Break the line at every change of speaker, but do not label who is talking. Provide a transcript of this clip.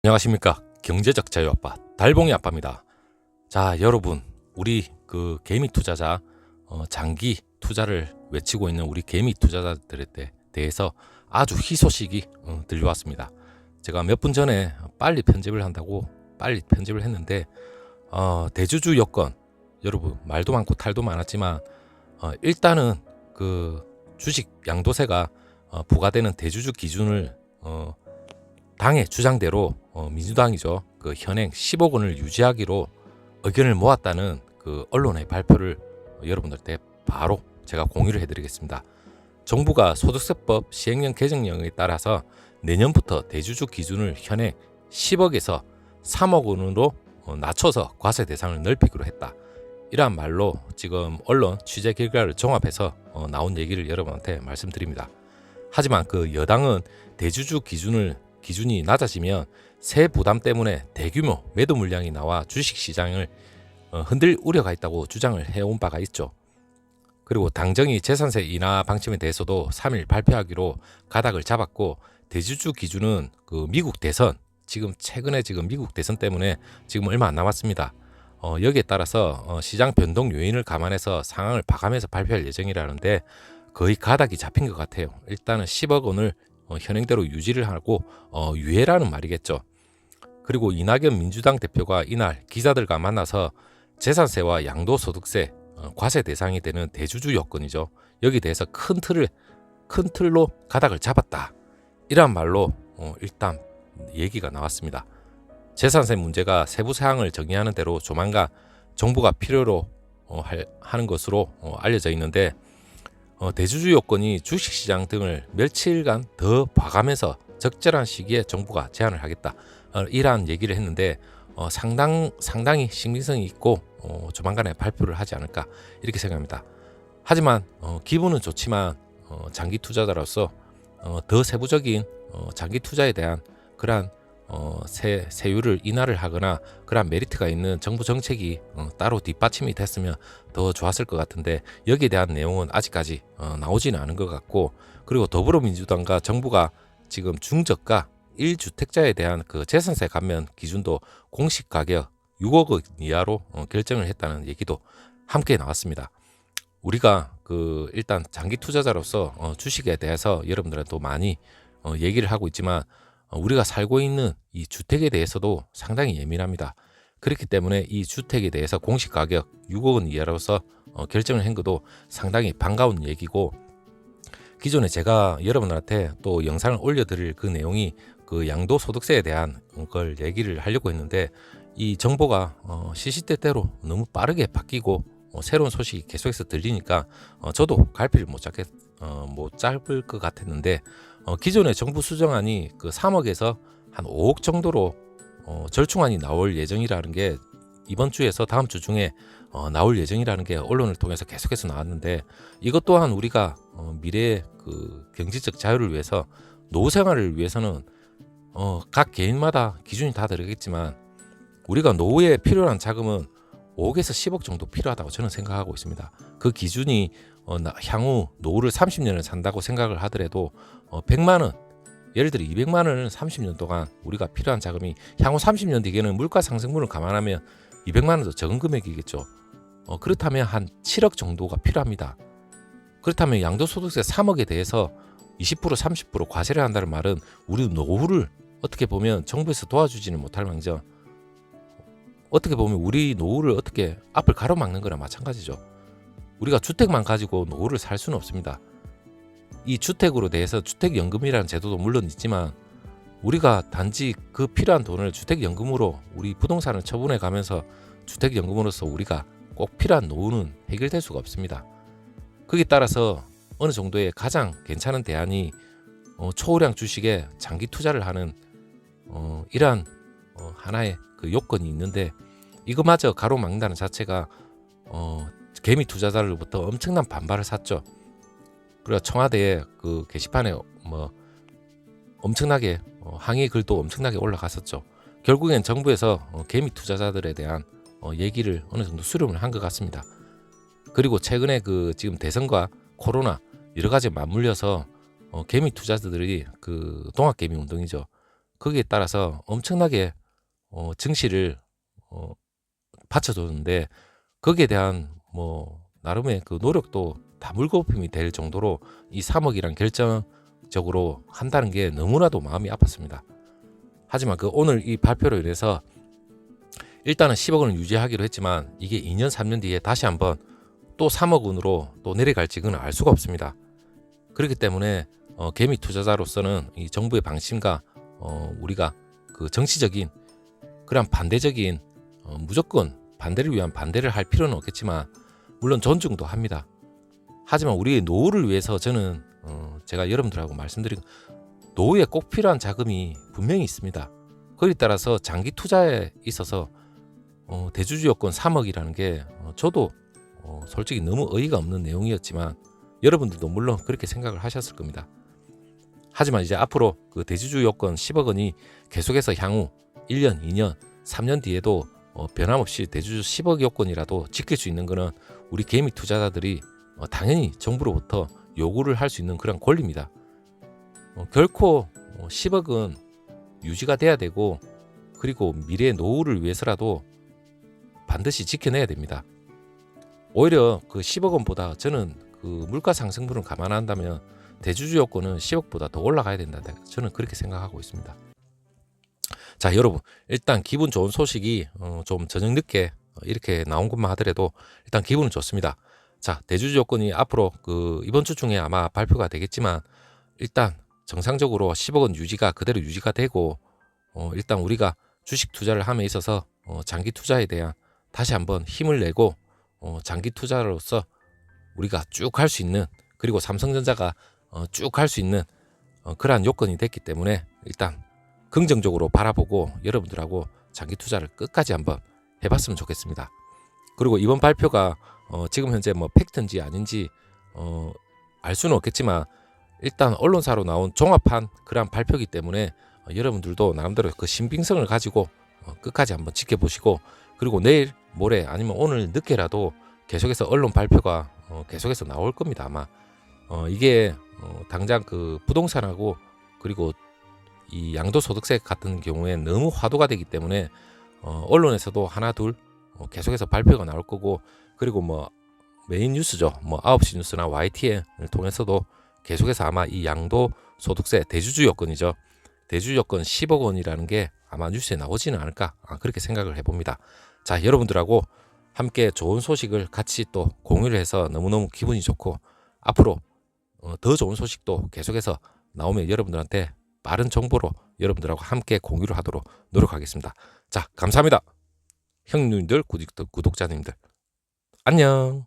안녕하십니까. 경제적 자유 아빠 달봉이 아빠입니다. 자, 여러분, 우리 그 개미 투자자 장기 투자를 외치고 있는 우리 개미 투자자들에 대해서 아주 희소식이 들려왔습니다. 제가 몇 분 전에 빨리 편집을 한다고 빨리 편집을 했는데 대주주 여건, 여러분 말도 많고 탈도 많았지만 일단은 그 주식 양도세가 부과되는 대주주 기준을 당의 주장대로 민주당이죠. 그 현행 10억 원을 유지하기로 의견을 모았다는 그 언론의 발표를 여러분들께 바로 제가 공유를 해드리겠습니다. 정부가 소득세법 시행령 개정령에 따라서 내년부터 대주주 기준을 현행 10억에서 3억 원으로 낮춰서 과세 대상을 넓히기로 했다. 이러한 말로 지금 언론 취재 결과를 종합해서 나온 얘기를 여러분한테 말씀드립니다. 하지만 그 여당은 대주주 기준이 낮아지면 세 부담 때문에 대규모 매도 물량이 나와 주식시장을 흔들 우려가 있다고 주장을 해온 바가 있죠. 그리고 당정이 재산세 인하 방침에 대해서도 3일 발표하기로 가닥을 잡았고, 대주주 기준은 그 미국 대선, 최근에 미국 대선 때문에 지금 얼마 안 남았습니다. 여기에 따라서 시장 변동 요인을 감안해서 상황을 봐가면서 발표할 예정이라는데 거의 가닥이 잡힌 것 같아요. 일단은 10억 원을 현행대로 유지를 하고 유예라는 말이겠죠. 그리고 이낙연 민주당 대표가 이날 기자들과 만나서 재산세와 양도소득세 과세 대상이 되는 대주주 여건이죠. 여기 대해서 큰 틀로 가닥을 잡았다. 이러한 말로 일단 얘기가 나왔습니다. 재산세 문제가 세부 사항을 정의하는 대로 조만간 정부가 필요로 하는 것으로 알려져 있는데, 대주주 요건이 주식시장 등을 며칠간 더 봐가면서 적절한 시기에 정부가 제안을 하겠다. 이러한 얘기를 했는데 상당히 신빙성이 있고 조만간에 발표를 하지 않을까 이렇게 생각합니다. 하지만 기분은 좋지만 장기 투자자로서 더 세부적인 장기 투자에 대한 그러한 세율을 인하를 하거나 그러한 메리트가 있는 정부 정책이 따로 뒷받침이 됐으면 더 좋았을 것 같은데, 여기에 대한 내용은 아직까지 나오지는 않은 것 같고, 그리고 더불어민주당과 정부가 지금 중저가 1주택자에 대한 그 재산세 감면 기준도 공시 가격 6억 원 이하로 결정을 했다는 얘기도 함께 나왔습니다. 우리가 일단 장기 투자자로서 주식에 대해서 여러분들한테 많이 얘기를 하고 있지만 우리가 살고 있는 이 주택에 대해서도 상당히 예민합니다. 그렇기 때문에 이 주택에 대해서 공시 가격 6억 원 이하로서 결정을 한 것도 상당히 반가운 얘기고, 기존에 제가 여러분들한테 또 영상을 올려드릴 그 내용이 그 양도소득세에 대한 걸 얘기를 하려고 했는데, 이 정보가 시시때때로 너무 빠르게 바뀌고 새로운 소식이 계속해서 들리니까 저도 갈피를 못 잡을 것 같았는데, 기존의 정부 수정안이 그 3억에서 한 5억 정도로 절충안이 나올 예정이라는 게 이번 주에서 다음 주 중에 나올 예정이라는 게 언론을 통해서 계속해서 나왔는데, 이것 또한 우리가 미래의 그 경제적 자유를 위해서, 노후 생활을 위해서는 각 개인마다 기준이 다 다르겠지만 우리가 노후에 필요한 자금은 5억에서 10억 정도 필요하다고 저는 생각하고 있습니다. 그 기준이 향후 노후를 30년을 산다고 생각을 하더라도 100만 원, 예를 들어 200만 원은 30년 동안 우리가 필요한 자금이 향후 30년 뒤에는 물가 상승분을 감안하면 200만 원도 적은 금액이겠죠. 그렇다면 한 7억 정도가 필요합니다. 그렇다면 양도소득세 3억에 대해서 20% 30% 과세를 한다는 말은 우리 노후를 어떻게 보면 정부에서 도와주지는 못할 망정, 어떻게 보면 우리 노후를 어떻게 앞을 가로막는 거나 마찬가지죠. 우리가 주택만 가지고 노후를 살 수는 없습니다. 이 주택으로 대해서 주택연금이라는 제도도 물론 있지만 우리가 단지 그 필요한 돈을 주택연금으로 우리 부동산을 처분해 가면서 주택연금으로서 우리가 꼭 필요한 노후는 해결될 수가 없습니다. 거기에 따라서 어느 정도의 가장 괜찮은 대안이 초우량 주식에 장기 투자를 하는 이러한 하나의 그 요건이 있는데, 이거마저 가로막는다는 자체가 개미 투자자로부터 엄청난 반발을 샀죠. 그리고 청와대에 그 게시판에 엄청나게 항의 글도 엄청나게 올라갔었죠. 결국엔 정부에서 개미 투자자들에 대한 얘기를 어느 정도 수렴을 한 것 같습니다. 그리고 최근에 지금 대선과 코로나 여러 가지 맞물려서 개미 투자자들이 그 동학개미 운동이죠. 거기에 따라서 엄청나게 증시를 받쳐줬는데 거기에 대한 뭐 나름의 그 노력도 다 물거품이 될 정도로 이 3억이란 결정적으로 한다는 게 너무나도 마음이 아팠습니다. 하지만 그 오늘 이 발표로 인해서 일단은 10억 원을 유지하기로 했지만 이게 2년 3년 뒤에 다시 한번 또 3억 원으로 또 내려갈지 그건 알 수가 없습니다. 그렇기 때문에 개미 투자자로서는 이 정부의 방침과 우리가 그 정치적인 그런 반대적인 무조건 반대를 위한 반대를 할 필요는 없겠지만 물론 존중도 합니다. 하지만 우리의 노후를 위해서 저는 제가 여러분들하고 말씀드린 노후에 꼭 필요한 자금이 분명히 있습니다. 거기에 따라서 장기 투자에 있어서 대주주 요건 3억이라는 게 저도 솔직히 너무 어이가 없는 내용이었지만 여러분들도 물론 그렇게 생각을 하셨을 겁니다. 하지만 이제 앞으로 그 대주주 요건 10억 원이 계속해서 향후 1년, 2년, 3년 뒤에도 변함없이 대주주 10억 요건이라도 지킬 수 있는 거는 우리 개미 투자자들이 당연히 정부로부터 요구를 할 수 있는 그런 권리입니다. 결코 10억은 유지가 돼야 되고 그리고 미래의 노후를 위해서라도 반드시 지켜내야 됩니다. 오히려 그 10억 원보다 저는 그 물가 상승분을 감안한다면 대주주 요건은 10억보다 더 올라가야 된다. 저는 그렇게 생각하고 있습니다. 자, 여러분 일단 기분 좋은 소식이 좀 저녁 늦게 이렇게 나온 것만 하더라도 일단 기분은 좋습니다. 자, 대주주 요건이 앞으로 그 이번 주 중에 아마 발표가 되겠지만 일단 정상적으로 10억 원 유지가 그대로 유지가 되고 일단 우리가 주식 투자를 함에 있어서 장기 투자에 대한 다시 한번 힘을 내고 장기 투자로서 우리가 쭉 할 수 있는 그리고 삼성전자가 쭉 할 수 있는 그러한 요건이 됐기 때문에 일단 긍정적으로 바라보고 여러분들하고 장기 투자를 끝까지 한번 해봤으면 좋겠습니다. 그리고 이번 발표가 지금 현재 뭐 팩트인지 아닌지 알 수는 없겠지만 일단 언론사로 나온 종합한 그러한 발표이기 때문에 여러분들도 나름대로 그 신빙성을 가지고 끝까지 한번 지켜보시고 그리고 내일 모레 아니면 오늘 늦게라도 계속해서 언론 발표가 계속해서 나올 겁니다. 아마 이게 당장 그 부동산하고 그리고 이 양도소득세 같은 경우에 너무 화두가 되기 때문에 언론에서도 하나 둘 계속해서 발표가 나올 거고 그리고 뭐 메인 뉴스죠. 뭐 9시 뉴스나 YTN을 통해서도 계속해서 아마 이 양도소득세 대주주 요건이죠. 대주주 요건 10억 원이라는 게 아마 뉴스에 나오지는 않을까 그렇게 생각을 해봅니다. 자, 여러분들하고 함께 좋은 소식을 같이 또 공유를 해서 너무너무 기분이 좋고 앞으로 더 좋은 소식도 계속해서 나오면 여러분들한테 빠른 정보로 여러분들하고 함께 공유를 하도록 노력하겠습니다. 자, 감사합니다. 형님들, 구독자님들 안녕.